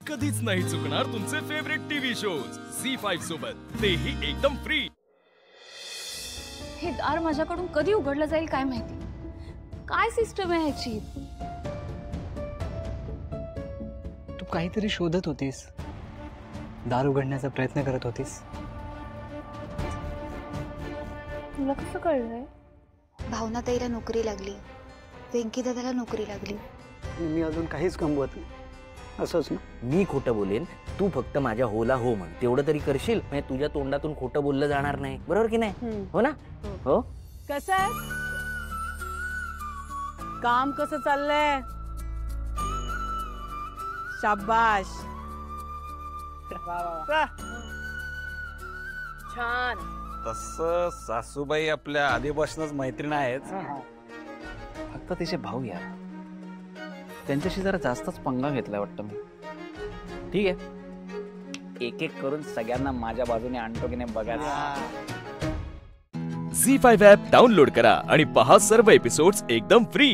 कधीच नाही चुकणार तुमचे फेवरेट टीव्ही शोज झी5 सोबत, तेही एकदम फ्री। हे दार माझ्याकडून कधी उघडलं जाईल काय माहिती। काय सिस्टम आहे ह्याची? तू काहीतरी शोधत होतीस, दार उघडण्याचा प्रयत्न करत होतीस। तुला कसं कळलंय? भावना ताईला नोकरी लागली, वेंकी दादाला नोकरी लागली। मी अजून काहीच कमवत नाही, असंच ना? मी खोटं बोलेन, तू फक्त माझ्या होला हो म्हण, तेवढं तरी करशील, म्हणजे तुझ्या तोंडातून खोटं बोललं जाणार नाही, बरोबर की नाही? हो ना? हो. कसं आहे काम, कसं चाललंय? शाबाश, छान। तसं सासूबाई आपल्या आधीपासूनच मैत्रीण आहेत। फक्त तिचे भाऊ यार, त्यांच्याशी जरा जास्तच पंगा घेतलाय वाटतं मी। ठीक आहे, एक एक करून सगळ्यांना माझ्या बाजूने आणतो की नाही बघायचं। झी5 ॲप डाउनलोड करा आणि पहा सर्व एपिसोड्स एकदम फ्री।